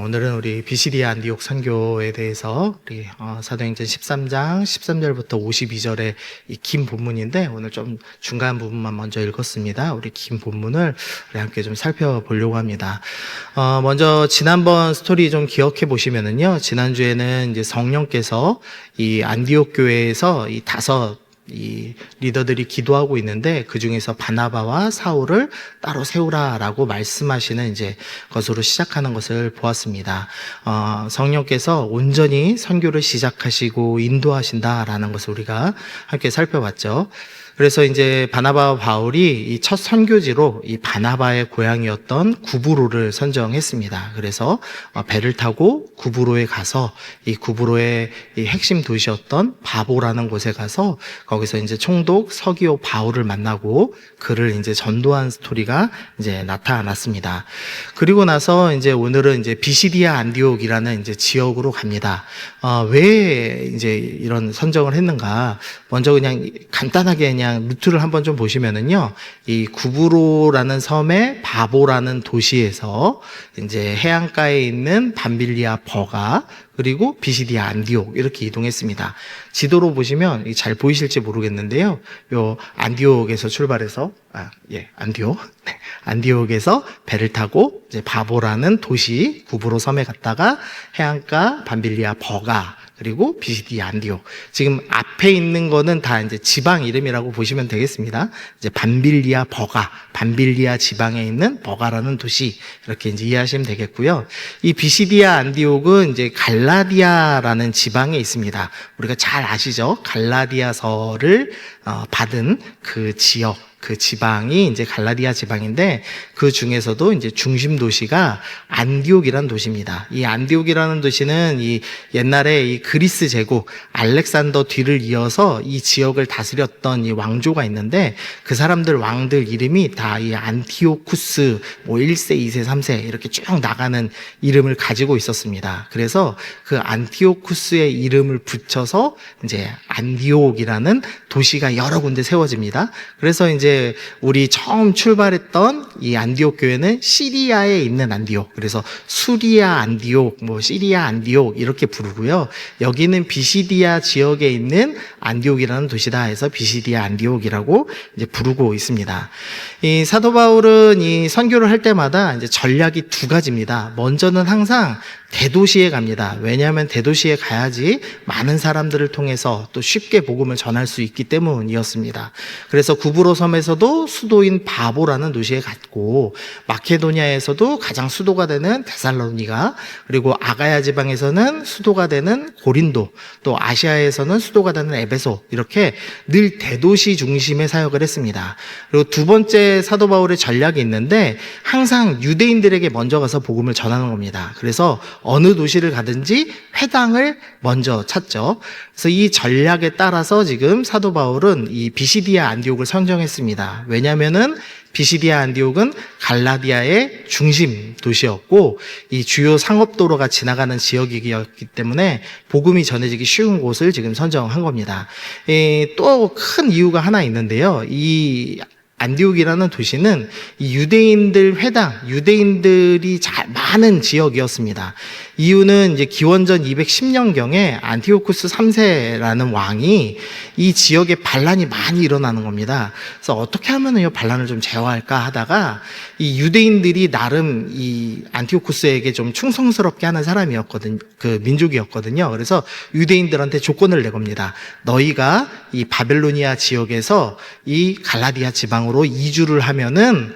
오늘은 우리 비시디아 안디옥 선교에 대해서 우리 사도행전 13장 13절부터 52절의 이 긴 본문인데 오늘 좀 중간 부분만 먼저 읽었습니다. 우리 긴 본문을 우리 함께 좀 살펴보려고 합니다. 먼저 지난번 스토리 좀 기억해 보시면은요, 지난주에는 이제 성령께서 이 안디옥 교회에서 이 리더들이 기도하고 있는데 그 중에서 바나바와 사울을 따로 세우라라고 말씀하시는 이제 것으로 시작하는 것을 보았습니다. 성령께서 온전히 선교를 시작하시고 인도하신다라는 것을 우리가 함께 살펴봤죠. 그래서 이제 바나바와 바울이 이 첫 선교지로 이 바나바의 고향이었던 구브로를 선정했습니다. 그래서 배를 타고 구브로에 가서 이 구브로의 이 핵심 도시였던 바보라는 곳에 가서 거기서 이제 총독 서기오 바울을 만나고 그를 이제 전도한 스토리가 이제 나타났습니다. 그리고 나서 이제 오늘은 이제 비시디아 안디옥이라는 이제 지역으로 갑니다. 왜 이제 이런 선정을 했는가? 먼저 그냥 간단하게 그냥 루트를 한번 좀 보시면은요, 이 구브로라는 섬의 바보라는 도시에서 이제 해안가에 있는 밤빌리아 버가 그리고 비시디아 안디옥 이렇게 이동했습니다. 지도로 보시면 잘 보이실지 모르겠는데요, 요 안디옥에서 출발해서 안디옥, 안디옥에서 배를 타고 이제 바보라는 도시 구브로 섬에 갔다가 해안가 밤빌리아 버가 그리고 비시디아 안디옥. 지금 앞에 있는 거는 다 이제 지방 이름이라고 보시면 되겠습니다. 이제 밤빌리아 버가, 밤빌리아 지방에 있는 버가라는 도시, 이렇게 이제 이해하시면 되겠고요. 이 비시디아 안디옥은 이제 갈라디아라는 지방에 있습니다. 우리가 잘 아시죠? 갈라디아서를 받은 그 지역, 그 지방이 이제 갈라디아 지방인데 그 중에서도 이제 중심 도시가 안디옥이라는 도시입니다. 이 안디옥이라는 도시는 이 옛날에 이 그리스 제국 알렉산더 뒤를 이어서 이 지역을 다스렸던 이 왕조가 있는데 그 사람들 왕들 이름이 다 이 안티오쿠스 뭐 1세, 2세, 3세 이렇게 쭉 나가는 이름을 가지고 있었습니다. 그래서 그 안티오쿠스의 이름을 붙여서 이제 안디옥이라는 도시가 여러 군데 세워집니다. 그래서 이제 우리 처음 출발했던 이 안디옥 교회는 시리아에 있는 안디옥, 그래서 수리아 안디옥, 뭐 시리아 안디옥 이렇게 부르고요. 여기는 비시디아 지역에 있는 안디옥이라는 도시다 해서 비시디아 안디옥이라고 이제 부르고 있습니다. 이 사도 바울은 이 선교를 할 때마다 이제 전략이 두 가지입니다. 먼저는 항상 대도시에 갑니다. 왜냐하면 대도시에 가야지 많은 사람들을 통해서 또 쉽게 복음을 전할 수 있기 때문이었습니다. 그래서 구브로 섬에서도 수도인 바보라는 도시에 갔고, 마케도니아에서도 가장 수도가 되는 데살로니가, 그리고 아가야 지방에서는 수도가 되는 고린도, 또 아시아에서는 수도가 되는 에베소, 이렇게 늘 대도시 중심의 사역을 했습니다. 그리고 두 번째 사도 바울의 전략이 있는데 항상 유대인들에게 먼저 가서 복음을 전하는 겁니다. 그래서 어느 도시를 가든지 회당을 먼저 찾죠. 그래서 이 전략에 따라서 지금 사도 바울은 이 비시디아 안디옥을 선정했습니다. 왜냐하면은 비시디아 안디옥은 갈라디아의 중심 도시였고 이 주요 상업도로가 지나가는 지역이었기 때문에 복음이 전해지기 쉬운 곳을 지금 선정한 겁니다. 또 큰 이유가 하나 있는데요. 이 안디옥이라는 도시는 이 유대인들 회당, 유대인들이 많은 지역이었습니다. 이유는 이제 기원전 210년경에 안티오쿠스 3세라는 왕이 이 지역에 반란이 많이 일어나는 겁니다. 그래서 어떻게 하면 이 반란을 좀 제어할까 하다가 이 유대인들이 나름 이 안티오쿠스에게 좀 충성스럽게 하는 사람이었거든요. 그 민족이었거든요. 그래서 유대인들한테 조건을 내겁니다. 너희가 이 바벨로니아 지역에서 이 갈라디아 지방으로 이주를 하면은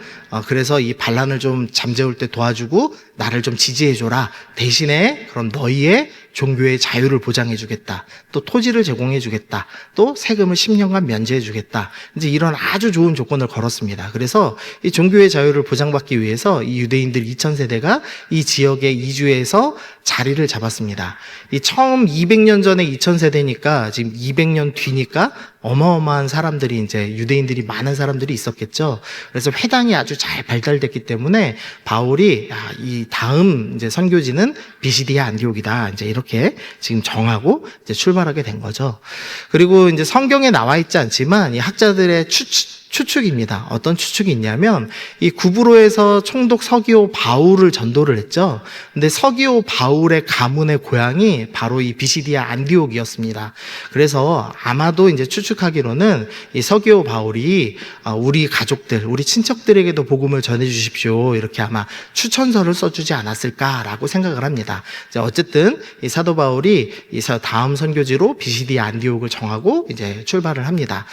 그래서 이 반란을 좀 잠재울 때 도와주고 나를 좀 지지해줘라. 대신에 그럼 너희의 종교의 자유를 보장해주겠다. 또 토지를 제공해주겠다. 또 세금을 10년간 면제해주겠다. 이제 이런 아주 좋은 조건을 걸었습니다. 그래서 이 종교의 자유를 보장받기 위해서 이 유대인들 2000세대가 이 지역에 이주해서 자리를 잡았습니다. 이 처음 200년 전에 2000세대니까 지금 200년 뒤니까 어마어마한 사람들이 이제 유대인들이 많은 사람들이 있었겠죠. 그래서 회당이 아주 잘 발달됐기 때문에 바울이 이 다음 이제 선교지는 비시디아 안디옥이다. 이제 이렇게 지금 정하고 이제 출발하게 된 거죠. 그리고 이제 성경에 나와 있지 않지만 이 학자들의 추측입니다. 어떤 추측이 있냐면 이 구브로에서 총독 서기오 바울을 전도를 했죠. 근데 서기오 바울의 가문의 고향이 바로 이 비시디아 안디옥이었습니다. 그래서 아마도 이제 추측하기로는 이 서기오 바울이 우리 가족들, 우리 친척들에게도 복음을 전해 주십시오. 이렇게 아마 추천서를 써주지 않았을까라고 생각을 합니다. 어쨌든 이 사도 바울이 이 다음 선교지로 비시디아 안디옥을 정하고 이제 출발을 합니다.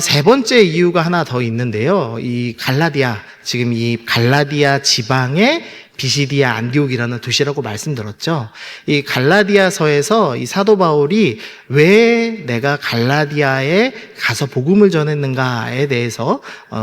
세 번째 이유가 하나 더 있는데요. 이 갈라디아, 지금 이 갈라디아 지방의 비시디아 안디옥이라는 도시라고 말씀드렸죠. 이 갈라디아서에서 이 사도 바울이 왜 내가 갈라디아에 가서 복음을 전했는가에 대해서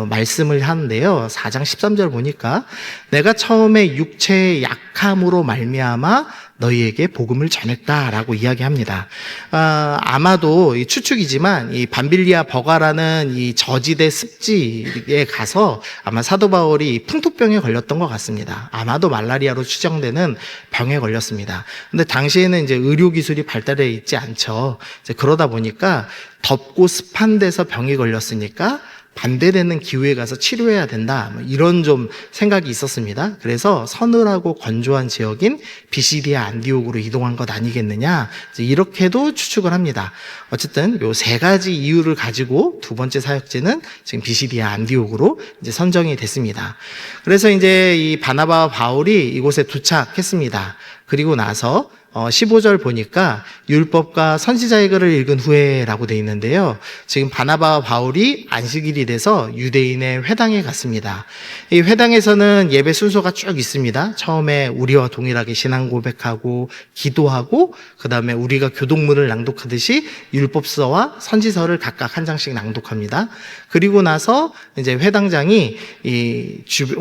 말씀을 하는데요. 4장 13절 보니까 내가 처음에 육체의 약함으로 말미암아 너희에게 복음을 전했다라고 이야기합니다. 아마도 이 추측이지만 이 밤빌리아 버가라는 이 저지대 습지에 가서 아마 사도 바울이 풍토병에 걸렸던 것 같습니다. 아마도 말라리아로 추정되는 병에 걸렸습니다. 근데 당시에는 이제 의료 기술이 발달해 있지 않죠. 이제 그러다 보니까 덥고 습한 데서 병이 걸렸으니까 반대되는 기후에 가서 치료해야 된다. 이런 좀 생각이 있었습니다. 그래서 서늘하고 건조한 지역인 비시디아 안디옥으로 이동한 것 아니겠느냐. 이렇게도 추측을 합니다. 어쨌든 요 세 가지 이유를 가지고 두 번째 사역지는 지금 비시디아 안디옥으로 이제 선정이 됐습니다. 그래서 이제 이 바나바와 바울이 이곳에 도착했습니다. 그리고 나서 15절 보니까 율법과 선지자의 글을 읽은 후에라고 되어 있는데요. 지금 바나바와 바울이 안식일이 돼서 유대인의 회당에 갔습니다. 이 회당에서는 예배 순서가 쭉 있습니다. 처음에 우리와 동일하게 신앙 고백하고 기도하고 그 다음에 우리가 교독문을 낭독하듯이 율법서와 선지서를 각각 한 장씩 낭독합니다. 그리고 나서 이제 회당장이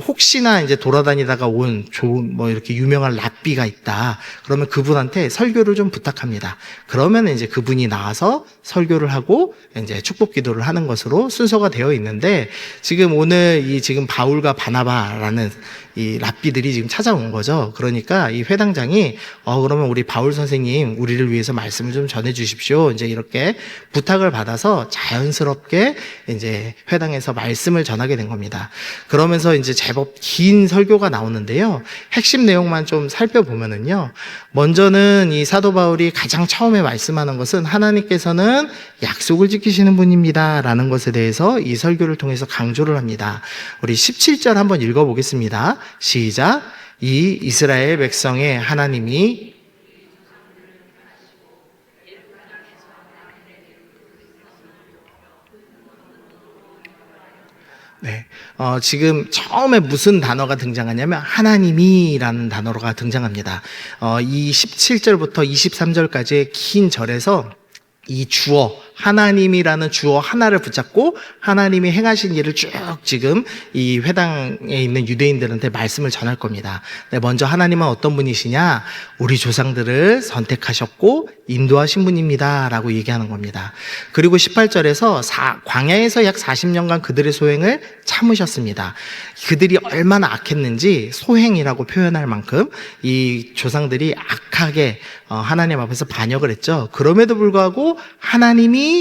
혹시나 이제 돌아다니다가 온 좋은 이렇게 유명한 랍비가 있다. 그러면 그분한테 설교를 좀 부탁합니다. 그러면 이제 그분이 나와서 설교를 하고 이제 축복 기도를 하는 것으로 순서가 되어 있는데 지금 오늘 지금 바울과 바나바라는 이 랍비들이 지금 찾아온 거죠. 그러니까 이 회당장이 그러면 우리 바울 선생님 우리를 위해서 말씀을 좀 전해 주십시오. 이제 이렇게 부탁을 받아서 자연스럽게 이제 회당에서 말씀을 전하게 된 겁니다. 그러면서 이제 제법 긴 설교가 나오는데요. 핵심 내용만 좀 살펴보면은요. 먼저는 이 사도 바울이 가장 처음에 말씀하는 것은 하나님께서는 약속을 지키시는 분입니다라는 것에 대해서 이 설교를 통해서 강조를 합니다. 우리 17절 한번 읽어보겠습니다. 시작. 이 이스라엘 백성의 하나님이 네, 지금 처음에 무슨 단어가 등장하냐면 하나님이라는 단어가 등장합니다. 이 17절부터 23절까지의 긴 절에서 이 주어 하나님이라는 주어 하나를 붙잡고 하나님이 행하신 일을 쭉 지금 이 회당에 있는 유대인들한테 말씀을 전할 겁니다. 네, 먼저 하나님은 어떤 분이시냐? 우리 조상들을 선택하셨고 인도하신 분입니다 라고 얘기하는 겁니다. 그리고 18절에서 광야에서 약 40년간 그들의 소행을 참으셨습니다. 그들이 얼마나 악했는지 소행이라고 표현할 만큼 이 조상들이 악하게 하나님 앞에서 반역을 했죠. 그럼에도 불구하고 하나님이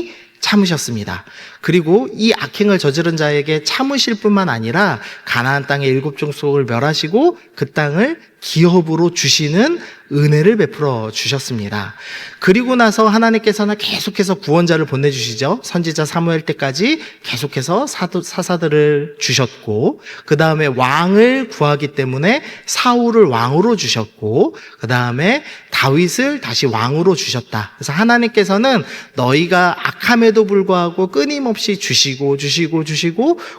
참으셨습니다. 그리고 이 악행을 저지른 자에게 참으실 뿐만 아니라 가나안 땅의 7족속을 멸하시고 그 땅을 기업으로 주시는 은혜를 베풀어 주셨습니다. 그리고 나서 하나님께서는 계속해서 구원자를 보내주시죠. 선지자 사무엘 때까지 계속해서 사사들을 주셨고 그 다음에 왕을 구하기 때문에 사울을 왕으로 주셨고 그 다음에 다윗을 다시 왕으로 주셨다. 그래서 하나님께서는 너희가 악함에도 불구하고 끊임없이 주시고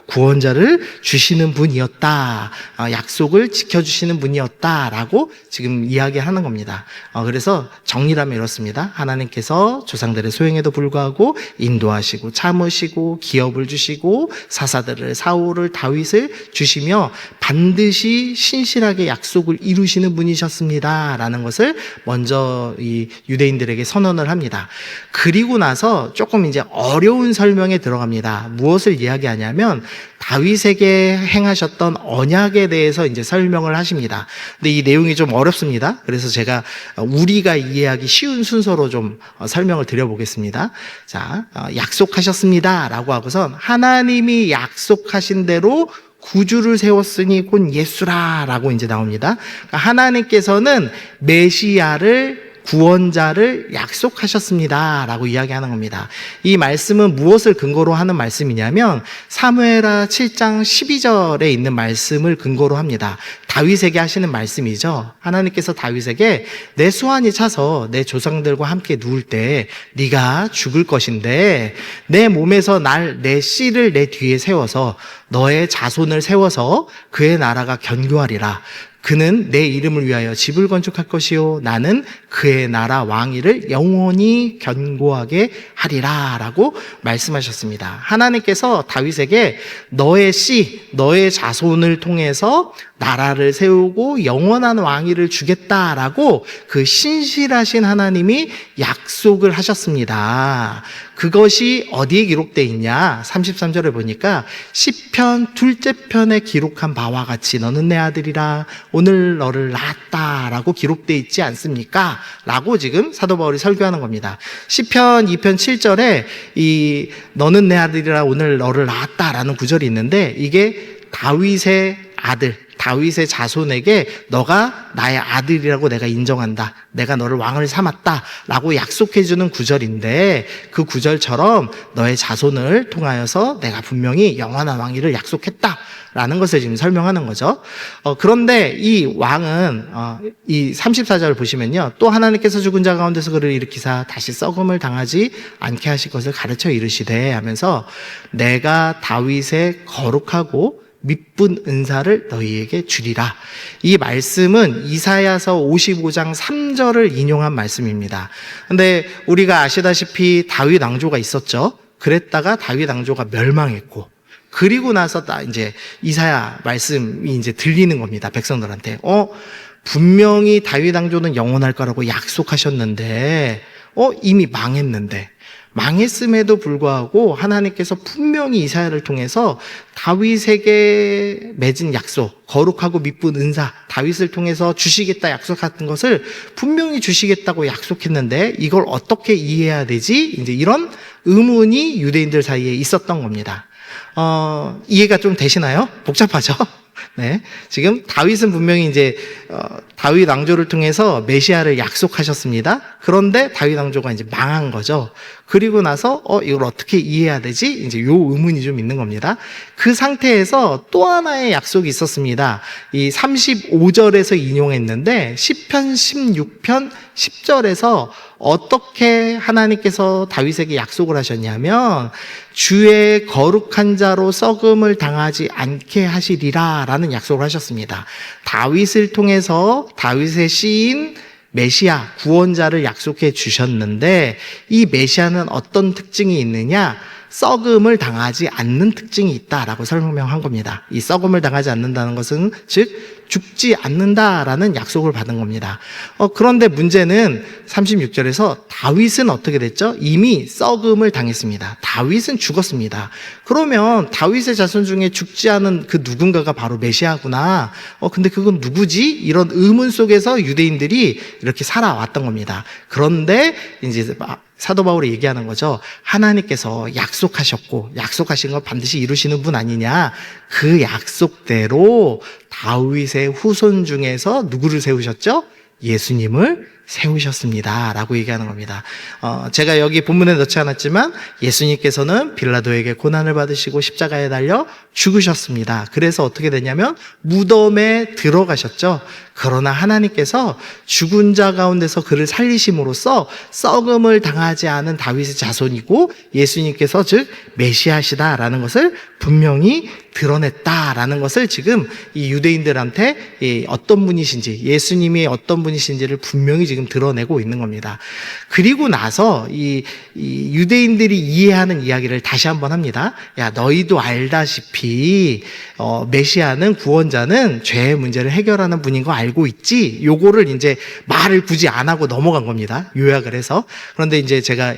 구원자를 주시는 분이었다. 약속을 지켜주시는 분이었다라고 지금 이야기하는 겁니다. 그래서 정리하면 이렇습니다. 하나님께서 조상들의 소행에도 불구하고 인도하시고 참으시고 기업을 주시고 사사들을 사울을 다윗을 주시며 반드시 신실하게 약속을 이루시는 분이셨습니다 라는 것을 먼저 이 유대인들에게 선언을 합니다. 그리고 나서 조금 이제 어려운 설명에 들어갑니다. 무엇을 이야기하냐면 다윗에게 행하셨던 언약에 대해서 이제 설명을 하십니다. 근데 이 내용이 좀 어렵습니다. 그래서 제가 우리가 이해하기 쉬운 순서로 좀 설명을 드려보겠습니다. 자, 약속하셨습니다 라고 하고선 하나님이 약속하신 대로 구주를 세웠으니 곧 예수라 라고 이제 나옵니다. 그러니까 하나님께서는 메시아를 구원자를 약속하셨습니다 라고 이야기하는 겁니다. 이 말씀은 무엇을 근거로 하는 말씀이냐면 사무엘하 7장 12절에 있는 말씀을 근거로 합니다. 다윗에게 하시는 말씀이죠. 하나님께서 다윗에게 내 수완이 차서 내 조상들과 함께 누울 때 네가 죽을 것인데 내 몸에서 내 씨를 내 뒤에 세워서 너의 자손을 세워서 그의 나라가 견고하리라. 그는 내 이름을 위하여 집을 건축할 것이요 나는 그의 나라 왕위를 영원히 견고하게 하리라 라고 말씀하셨습니다. 하나님께서 다윗에게 너의 씨, 너의 자손을 통해서 나라를 세우고 영원한 왕위를 주겠다라고 그 신실하신 하나님이 약속을 하셨습니다. 그것이 어디에 기록되어 있냐? 33절에 보니까 시편 둘째 편에 기록한 바와 같이 너는 내 아들이라 오늘 너를 낳았다 라고 기록되어 있지 않습니까? 라고 지금 사도 바울이 설교하는 겁니다. 시편 2편 7절에 이 너는 내 아들이라 오늘 너를 낳았다 라는 구절이 있는데 이게 다윗의 아들, 다윗의 자손에게 너가 나의 아들이라고 내가 인정한다. 내가 너를 왕을 삼았다. 라고 약속해주는 구절인데 그 구절처럼 너의 자손을 통하여서 내가 분명히 영원한 왕위를 약속했다. 라는 것을 지금 설명하는 거죠. 그런데 이 왕은 이 34절 보시면요. 또 하나님께서 죽은 자 가운데서 그를 일으키사 다시 썩음을 당하지 않게 하실 것을 가르쳐 이르시되 하면서 내가 다윗의 거룩하고 미쁜 은사를 너희에게 주리라. 이 말씀은 이사야서 55장 3절을 인용한 말씀입니다. 근데 우리가 아시다시피 다윗 왕조가 있었죠. 그랬다가 다윗 왕조가 멸망했고 그리고 나서 이제 이사야 말씀이 이제 들리는 겁니다. 백성들한테. 분명히 다윗 왕조는 영원할 거라고 약속하셨는데 이미 망했는데 망했음에도 불구하고 하나님께서 분명히 이사야를 통해서 다윗에게 맺은 약속, 거룩하고 미쁜 은사, 다윗을 통해서 주시겠다 약속했던 것을 분명히 주시겠다고 약속했는데 이걸 어떻게 이해해야 되지? 이제 이런 의문이 유대인들 사이에 있었던 겁니다. 이해가 좀 되시나요? 복잡하죠? 네. 지금 다윗은 분명히 이제, 다윗 왕조를 통해서 메시아를 약속하셨습니다. 그런데 다윗 왕조가 이제 망한 거죠. 그리고 나서, 이걸 어떻게 이해해야 되지? 이제 요 의문이 좀 있는 겁니다. 그 상태에서 또 하나의 약속이 있었습니다. 이 35절에서 인용했는데, 시편 16편 10절에서 어떻게 하나님께서 다윗에게 약속을 하셨냐면 주의 거룩한 자로 썩음을 당하지 않게 하시리라 라는 약속을 하셨습니다. 다윗을 통해서 다윗의 씨인 메시아, 구원자를 약속해 주셨는데 이 메시아는 어떤 특징이 있느냐? 썩음을 당하지 않는 특징이 있다라고 설명한 겁니다. 이 썩음을 당하지 않는다는 것은 즉 죽지 않는다라는 약속을 받은 겁니다. 그런데 문제는 36절에서 다윗은 어떻게 됐죠? 이미 썩음을 당했습니다. 다윗은 죽었습니다. 그러면 다윗의 자손 중에 죽지 않은 그 누군가가 바로 메시아구나. 근데 그건 누구지? 이런 의문 속에서 유대인들이 이렇게 살아왔던 겁니다. 그런데 이제 사도 바울이 얘기하는 거죠. 하나님께서 약속하셨고 약속하신 걸 반드시 이루시는 분 아니냐. 그 약속대로 다윗의 후손 중에서 누구를 세우셨죠? 예수님을 세우셨습니다 라고 얘기하는 겁니다. 제가 여기 본문에 넣지 않았지만 예수님께서는 빌라도에게 고난을 받으시고 십자가에 달려 죽으셨습니다. 그래서 어떻게 되냐면 무덤에 들어가셨죠. 그러나 하나님께서 죽은 자 가운데서 그를 살리심으로써 썩음을 당하지 않은 다윗의 자손이고 예수님께서 즉 메시아시다라는 것을 분명히 드러냈다라는 것을 지금 이 유대인들한테 어떤 분이신지 예수님이 어떤 분이신지를 분명히 지금 드러내고 있는 겁니다. 그리고 나서 이 유대인들이 이해하는 이야기를 다시 한번 합니다. 야, 너희도 알다시피 메시아는 구원자는 죄의 문제를 해결하는 분인 거 알고 있지? 요거를 이제 말을 굳이 안 하고 넘어간 겁니다. 요약을 해서. 그런데 이제 제가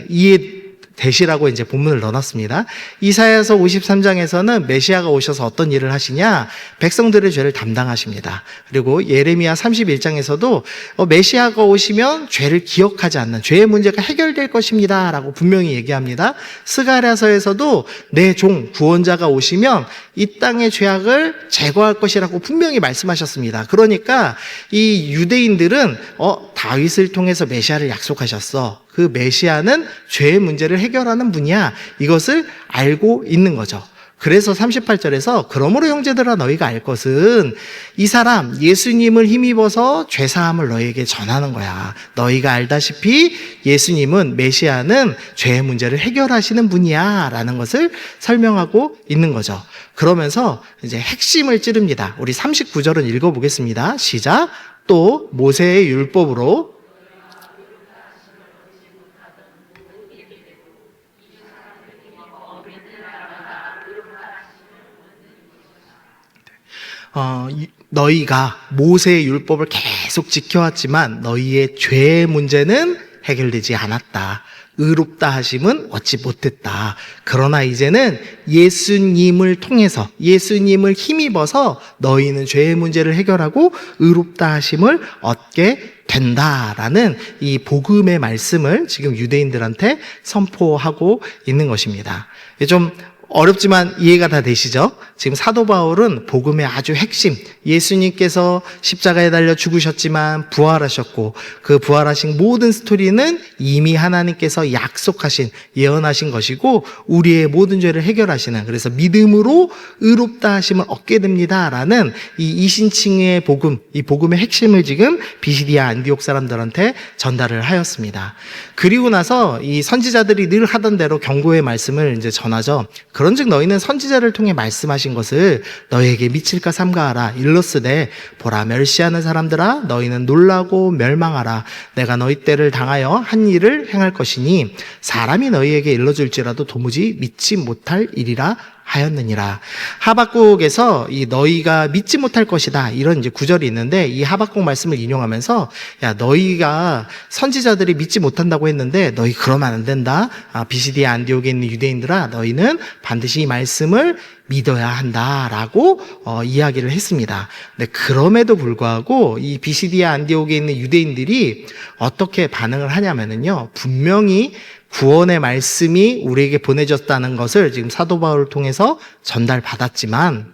대시라고 이제 본문을 넣어놨습니다. 이사야서 53장에서는 메시아가 오셔서 어떤 일을 하시냐? 백성들의 죄를 담당하십니다. 그리고 예레미야 31장에서도 메시아가 오시면 죄를 기억하지 않는 죄의 문제가 해결될 것입니다 라고 분명히 얘기합니다. 스가랴서에서도 내 종 구원자가 오시면 이 땅의 죄악을 제거할 것이라고 분명히 말씀하셨습니다. 그러니까 이 유대인들은 다윗을 통해서 메시아를 약속하셨어. 그 메시아는 죄의 문제를 해결하는 분이야. 이것을 알고 있는 거죠. 그래서 38절에서 그러므로 형제들아 너희가 알 것은 이 사람 예수님을 힘입어서 죄사함을 너희에게 전하는 거야. 너희가 알다시피 예수님은 메시아는 죄의 문제를 해결하시는 분이야 라는 것을 설명하고 있는 거죠. 그러면서 이제 핵심을 찌릅니다. 우리 39절은 읽어보겠습니다. 시작. 또 모세의 율법으로 너희가 모세의 율법을 계속 지켜왔지만 너희의 죄의 문제는 해결되지 않았다. 의롭다 하심은 얻지 못했다. 그러나 이제는 예수님을 통해서 예수님을 힘입어서 너희는 죄의 문제를 해결하고 의롭다 하심을 얻게 된다라는 이 복음의 말씀을 지금 유대인들한테 선포하고 있는 것입니다. 좀 어렵지만 이해가 다 되시죠? 지금 사도 바울은 복음의 아주 핵심, 예수님께서 십자가에 달려 죽으셨지만 부활하셨고 그 부활하신 모든 스토리는 이미 하나님께서 약속하신, 예언하신 것이고 우리의 모든 죄를 해결하시는, 그래서 믿음으로 의롭다 하심을 얻게 됩니다라는 이 이신칭의 복음, 이 복음의 핵심을 지금 비시디아 안디옥 사람들한테 전달을 하였습니다. 그리고 나서 이 선지자들이 늘 하던 대로 경고의 말씀을 이제 전하죠. 그런즉 너희는 선지자를 통해 말씀하신 것을 너희에게 미칠까 삼가하라. 일러스되 보라 멸시하는 사람들아 너희는 놀라고 멸망하라. 내가 너희 때를 당하여 한 일을 행할 것이니 사람이 너희에게 일러줄지라도 도무지 믿지 못할 일이라 하였느니라. 하박국에서 이 너희가 믿지 못할 것이다 이런 이제 구절이 있는데 이 하박국 말씀을 인용하면서 야 너희가 선지자들이 믿지 못한다고 했는데 너희 그러면 안 된다. 비시디아 안디옥에 있는 유대인들아 너희는 반드시 이 말씀을 믿어야 한다라고 이야기를 했습니다. 근데 그럼에도 불구하고 이 비시디아 안디옥에 있는 유대인들이 어떻게 반응을 하냐면은요, 분명히 구원의 말씀이 우리에게 보내졌다는 것을 지금 사도 바울을 통해서 전달받았지만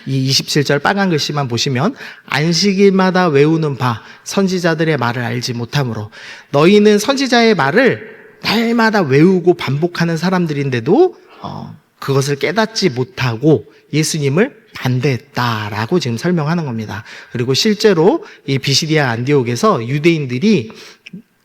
이 27절 빨간 글씨만 보시면 안식일마다 외우는 바 선지자들의 말을 알지 못함으로 너희는 선지자의 말을 날마다 외우고 반복하는 사람들인데도 그것을 깨닫지 못하고 예수님을 반대했다라고 지금 설명하는 겁니다. 그리고 실제로 이 비시디아 안디옥에서 유대인들이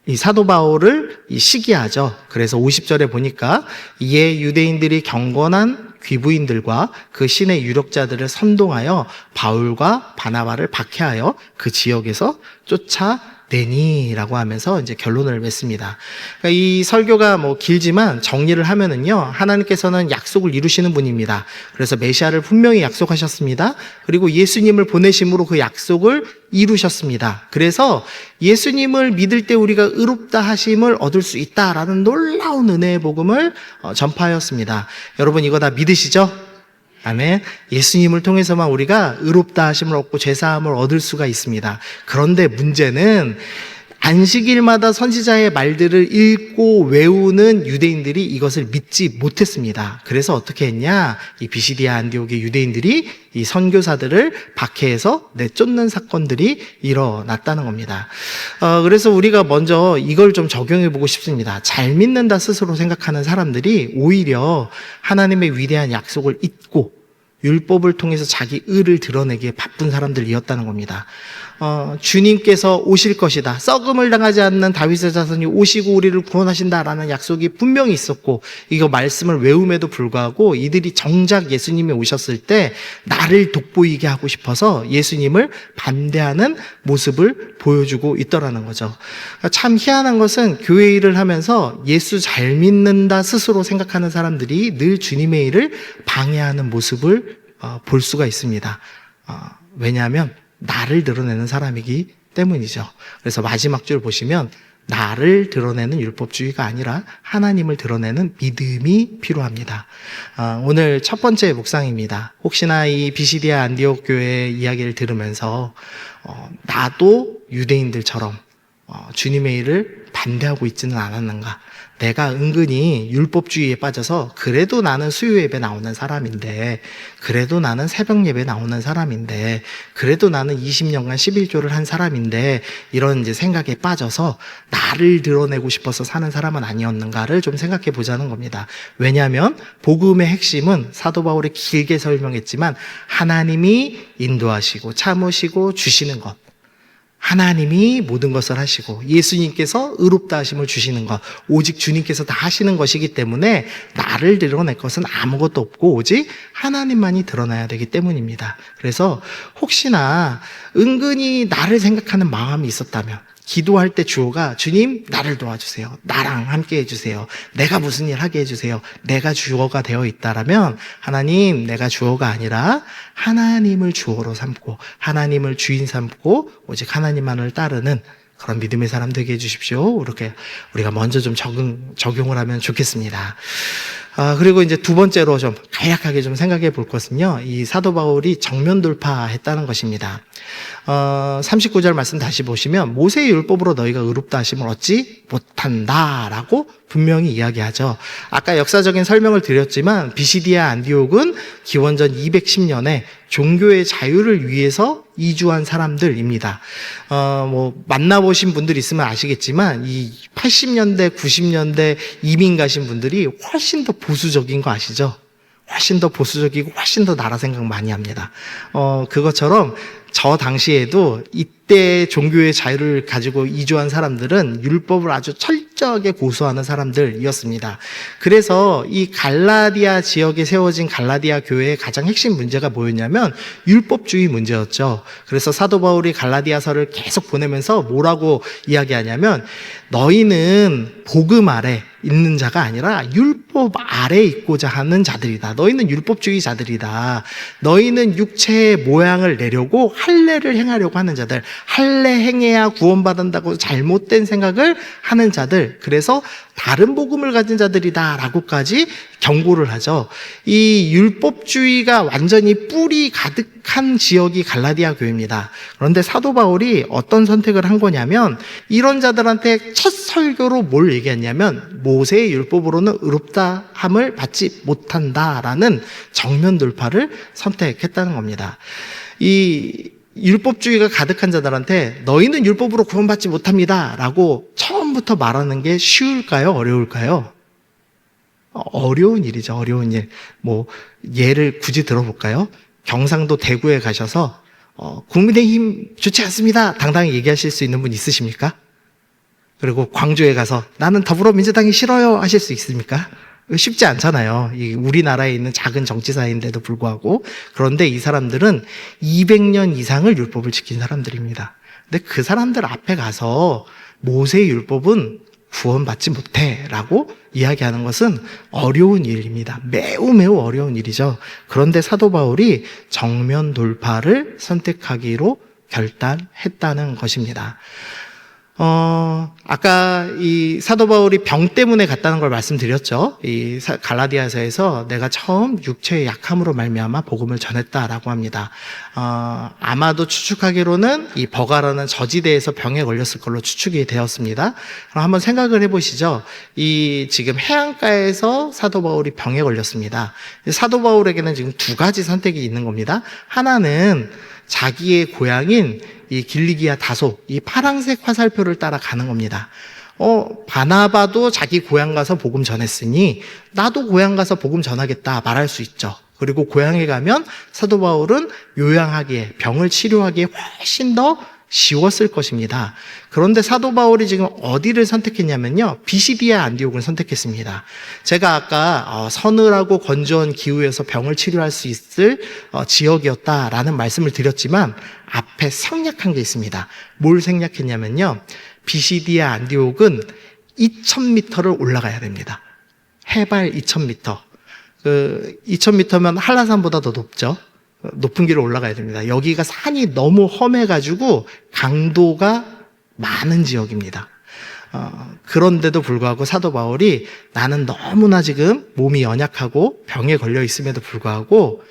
이 사도 바울을 시기하죠. 그래서 50절에 보니까 이에 유대인들이 경건한 귀부인들과 그 신의 유력자들을 선동하여 바울과 바나바를 박해하여 그 지역에서 쫓아내니라고 하면서 이제 결론을 맺습니다. 그러니까 이 설교가 길지만 정리를 하면은요, 하나님께서는 약속을 이루시는 분입니다. 그래서 메시아를 분명히 약속하셨습니다. 그리고 예수님을 보내심으로 그 약속을 이루셨습니다. 그래서 예수님을 믿을 때 우리가 의롭다 하심을 얻을 수 있다라는 놀라운 은혜의 복음을 전파하였습니다. 여러분 이거 다 믿으시죠? 아멘. 예수님을 통해서만 우리가 의롭다 하심을 얻고 죄사함을 얻을 수가 있습니다. 그런데 문제는 안식일마다 선지자의 말들을 읽고 외우는 유대인들이 이것을 믿지 못했습니다. 그래서 어떻게 했냐? 이 비시디아 안디옥의 유대인들이 이 선교사들을 박해해서 내쫓는 사건들이 일어났다는 겁니다. 그래서 우리가 먼저 이걸 좀 적용해 보고 싶습니다. 잘 믿는다 스스로 생각하는 사람들이 오히려 하나님의 위대한 약속을 잊고 율법을 통해서 자기 의를 드러내기에 바쁜 사람들이었다는 겁니다. 주님께서 오실 것이다. 썩음을 당하지 않는 다윗의 자손이 오시고 우리를 구원하신다라는 약속이 분명히 있었고, 이거 말씀을 외움에도 불구하고 이들이 정작 예수님이 오셨을 때 나를 돋보이게 하고 싶어서 예수님을 반대하는 모습을 보여주고 있더라는 거죠. 참 희한한 것은 교회 일을 하면서 예수 잘 믿는다 스스로 생각하는 사람들이 늘 주님의 일을 방해하는 모습을 볼 수가 있습니다. 왜냐하면 나를 드러내는 사람이기 때문이죠. 그래서 마지막 줄 보시면 나를 드러내는 율법주의가 아니라 하나님을 드러내는 믿음이 필요합니다. 오늘 첫 번째 묵상입니다. 혹시나 이 비시디아 안디옥 교회 이야기를 들으면서 나도 유대인들처럼 주님의 일을 반대하고 있지는 않았는가? 내가 은근히 율법주의에 빠져서 그래도 나는 수요 예배 나오는 사람인데, 그래도 나는 새벽 예배 나오는 사람인데, 그래도 나는 20년간 11조를 한 사람인데, 이런 이제 생각에 빠져서 나를 드러내고 싶어서 사는 사람은 아니었는가를 좀 생각해 보자는 겁니다. 왜냐하면 복음의 핵심은 사도 바울이 길게 설명했지만 하나님이 인도하시고 참으시고 주시는 것, 하나님이 모든 것을 하시고 예수님께서 의롭다 하심을 주시는 것, 오직 주님께서 다 하시는 것이기 때문에 나를 드러낼 것은 아무것도 없고 오직 하나님만이 드러나야 되기 때문입니다. 그래서 혹시나 은근히 나를 생각하는 마음이 있었다면, 기도할 때 주어가 주님 나를 도와주세요, 나랑 함께 해주세요, 내가 무슨 일 하게 해주세요, 내가 주어가 되어 있다라면 하나님, 내가 주어가 아니라 하나님을 주어로 삼고 하나님을 주인 삼고 오직 하나님만을 따르는 그런 믿음의 사람 되게 해주십시오. 이렇게 우리가 먼저 좀 적용을 하면 좋겠습니다. 그리고 이제 두 번째로 좀 간략하게 좀 생각해 볼 것은요, 이 사도 바울이 정면 돌파했다는 것입니다. 39절 말씀 다시 보시면 모세의 율법으로 너희가 의롭다 하심을 얻지 못한다라고 분명히 이야기하죠. 아까 역사적인 설명을 드렸지만 비시디아 안디옥은 기원전 210년에 종교의 자유를 위해서 이주한 사람들입니다. 만나보신 분들 있으면 아시겠지만 이 80년대, 90년대 이민 가신 분들이 훨씬 더 보수적인 거 아시죠? 훨씬 더 보수적이고 훨씬 더 나라 생각 많이 합니다. 그것처럼 저 당시에도 이때 종교의 자유를 가지고 이주한 사람들은 율법을 아주 철저하게 고수하는 사람들이었습니다. 그래서 이 갈라디아 지역에 세워진 갈라디아 교회의 가장 핵심 문제가 뭐였냐면 율법주의 문제였죠. 그래서 사도 바울이 갈라디아서를 계속 보내면서 뭐라고 이야기하냐면 너희는 복음 아래 있는 자가 아니라 율법 아래 있고자 하는 자들이다. 너희는 율법주의자들이다. 너희는 육체의 모양을 내려고 할례를 행하려고 하는 자들, 할례 행해야 구원받는다고 잘못된 생각을 하는 자들, 그래서 다른 복음을 가진 자들이다 라고까지 경고를 하죠. 이 율법주의가 완전히 뿌리 가득한 지역이 갈라디아 교회입니다. 그런데 사도 바울이 어떤 선택을 한 거냐면 이런 자들한테 첫 설교로 뭘 얘기했냐면 모세의 율법으로는 의롭다함을 받지 못한다라는 정면 돌파를 선택했다는 겁니다. 이 율법주의가 가득한 자들한테 너희는 율법으로 구원받지 못합니다 라고 처음부터 말하는 게 쉬울까요? 어려울까요? 어려운 일이죠. 어려운 일. 예를 굳이 들어볼까요? 경상도 대구에 가셔서 국민의힘 좋지 않습니다 당당히 얘기하실 수 있는 분 있으십니까? 그리고 광주에 가서 나는 더불어민주당이 싫어요 하실 수 있습니까? 쉽지 않잖아요. 우리나라에 있는 작은 정치사인데도 불구하고. 그런데 이 사람들은 200년 이상을 율법을 지킨 사람들입니다. 근데 그 사람들 앞에 가서 모세의 율법은 구원받지 못해 라고 이야기하는 것은 어려운 일입니다. 매우 매우 어려운 일이죠. 그런데 사도 바울이 정면 돌파를 선택하기로 결단했다는 것입니다. 아까 이 사도 바울이 병 때문에 갔다는 걸 말씀드렸죠. 이 갈라디아서에서 내가 처음 육체의 약함으로 말미암아 복음을 전했다라고 합니다. 아마도 추측하기로는 이 버가라는 저지대에서 병에 걸렸을 걸로 추측이 되었습니다. 그럼 한번 생각을 해보시죠. 이 지금 해안가에서 사도 바울이 병에 걸렸습니다. 사도 바울에게는 지금 두 가지 선택이 있는 겁니다. 하나는 자기의 고향인 이 길리기아 다소, 이 파란색 화살표를 따라 가는 겁니다. 바나바도 자기 고향 가서 복음 전했으니 나도 고향 가서 복음 전하겠다 말할 수 있죠. 그리고 고향에 가면 사도 바울은 요양하기에, 병을 치료하기에 훨씬 더 쉬웠을 것입니다. 그런데 사도 바울이 지금 어디를 선택했냐면요, 비시디아 안디옥을 선택했습니다. 제가 아까 서늘하고 건조한 기후에서 병을 치료할 수 있을 지역이었다라는 말씀을 드렸지만 앞에 생략한 게 있습니다. 뭘 생략했냐면요, 비시디아 안디옥은 2000m를 올라가야 됩니다. 해발 2000m. 2000m면 한라산보다 더 높죠. 높은 길을 올라가야 됩니다. 여기가 산이 너무 험해가지고 강도가 많은 지역입니다. 그런데도 불구하고 사도 바울이 나는 너무나 지금 몸이 연약하고 병에 걸려 있음에도 불구하고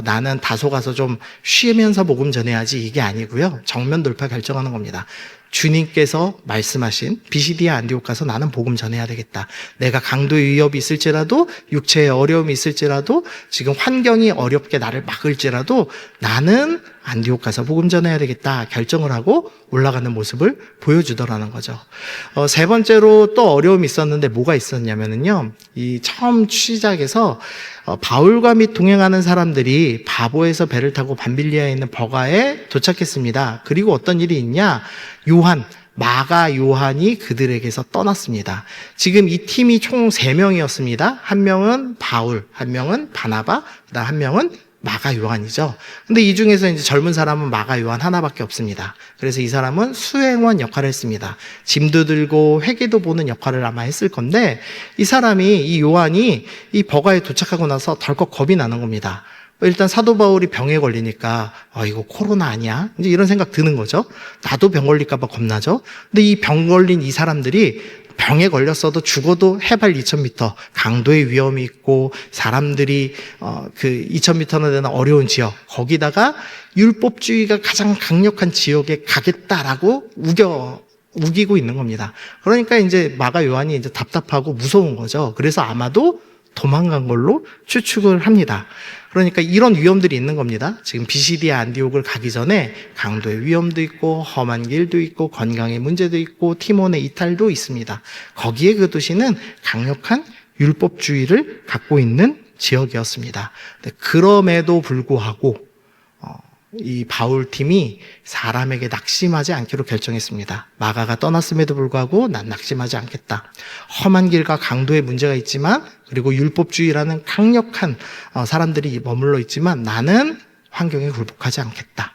나는 다소 가서 좀 쉬면서 복음 전해야지, 이게 아니고요, 정면 돌파 결정하는 겁니다. 주님께서 말씀하신 비시디아 안디옥 가서 나는 복음 전해야 되겠다. 내가 강도의 위협이 있을지라도, 육체의 어려움이 있을지라도, 지금 환경이 어렵게 나를 막을지라도 나는 안디옥 가서 복음 전해야 되겠다 결정을 하고 올라가는 모습을 보여주더라는 거죠. 세 번째로 또 어려움이 있었는데 뭐가 있었냐면요, 이 처음 시작에서 바울과 및 동행하는 사람들이 바보에서 배를 타고 밤빌리아에 있는 버가에 도착했습니다. 그리고 어떤 일이 있냐, 마가 요한이 그들에게서 떠났습니다. 지금 이 팀이 총 3명이었습니다. 한 명은 바울, 한 명은 바나바, 그다음 한 명은 마가 요한이죠. 근데 이 중에서 이제 젊은 사람은 마가 요한 하나밖에 없습니다. 그래서 이 사람은 수행원 역할을 했습니다. 짐도 들고 회개도 보는 역할을 아마 했을 건데, 이 사람이, 이 요한이 이 버가에 도착하고 나서 덜컥 겁이 나는 겁니다. 일단 사도 바울이 병에 걸리니까 이거 코로나 아니야? 이제 이런 생각 드는 거죠. 나도 병 걸릴까 봐 겁나죠. 근데 이 병 걸린 이 사람들이 병에 걸렸어도 죽어도 해발 2000m 강도의 위험이 있고, 사람들이 그 2000m나 되는 어려운 지역, 거기다가 율법주의가 가장 강력한 지역에 가겠다라고 우기고 있는 겁니다. 그러니까 이제 마가 요한이 이제 답답하고 무서운 거죠. 그래서 아마도 도망간 걸로 추측을 합니다. 그러니까 이런 위험들이 있는 겁니다. 지금 비시디아 안디옥을 가기 전에 강도의 위험도 있고, 험한 길도 있고, 건강의 문제도 있고, 티몬의 이탈도 있습니다. 거기에 그 도시는 강력한 율법주의를 갖고 있는 지역이었습니다. 그럼에도 불구하고 이 바울 팀이 사람에게 낙심하지 않기로 결정했습니다. 마가가 떠났음에도 불구하고 난 낙심하지 않겠다. 험한 길과 강도의 문제가 있지만, 그리고 율법주의라는 강력한 사람들이 머물러 있지만 나는 환경에 굴복하지 않겠다.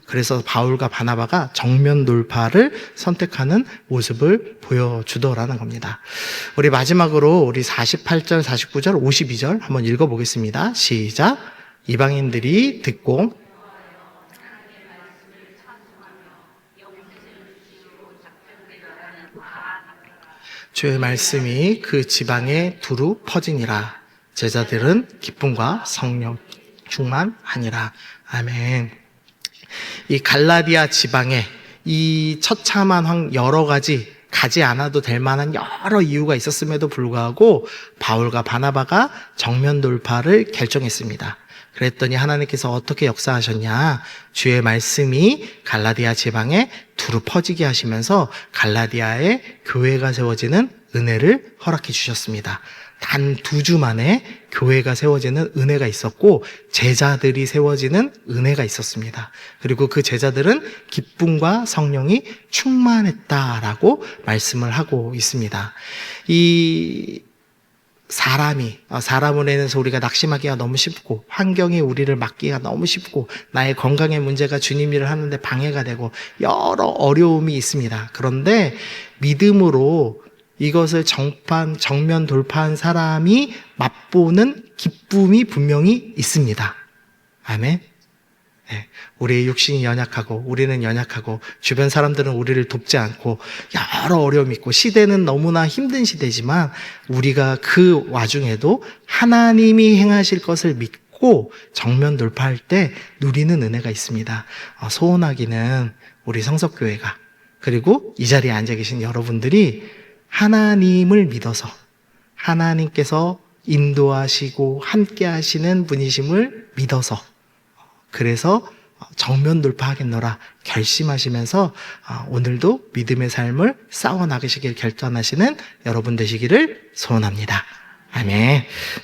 그래서 바울과 바나바가 정면 돌파를 선택하는 모습을 보여주더라는 겁니다. 우리 마지막으로 우리 48절, 49절, 52절 한번 읽어보겠습니다. 시작. 이방인들이 듣고 주의 말씀이 그 지방에 두루 퍼지니라. 제자들은 기쁨과 성령 충만하니라. 아멘. 이 갈라디아 지방에 이 처참한 여러 가지 가지 않아도 될 만한 여러 이유가 있었음에도 불구하고 바울과 바나바가 정면 돌파를 결정했습니다. 그랬더니 하나님께서 어떻게 역사하셨냐? 주의 말씀이 갈라디아 지방에 두루 퍼지게 하시면서 갈라디아에 교회가 세워지는 은혜를 허락해 주셨습니다. 단 2주 만에 교회가 세워지는 은혜가 있었고, 제자들이 세워지는 은혜가 있었습니다. 그리고 그 제자들은 기쁨과 성령이 충만했다라고 말씀을 하고 있습니다. 이 사람으로 인해서 우리가 낙심하기가 너무 쉽고, 환경이 우리를 막기가 너무 쉽고, 나의 건강의 문제가 주님 일을 하는데 방해가 되고, 여러 어려움이 있습니다. 그런데 믿음으로 이것을 정면 돌파한 사람이 맛보는 기쁨이 분명히 있습니다. 아멘. 네, 우리의 육신이 연약하고, 우리는 연약하고, 주변 사람들은 우리를 돕지 않고, 여러 어려움이 있고, 시대는 너무나 힘든 시대지만 우리가 그 와중에도 하나님이 행하실 것을 믿고 정면 돌파할 때 누리는 은혜가 있습니다. 소원하기는 우리 성석교회가, 그리고 이 자리에 앉아 계신 여러분들이 하나님을 믿어서, 하나님께서 인도하시고 함께 하시는 분이심을 믿어서, 그래서 정면 돌파하겠노라 결심하시면서 오늘도 믿음의 삶을 싸워나가시길 결단하시는 여러분 되시기를 소원합니다. 아멘.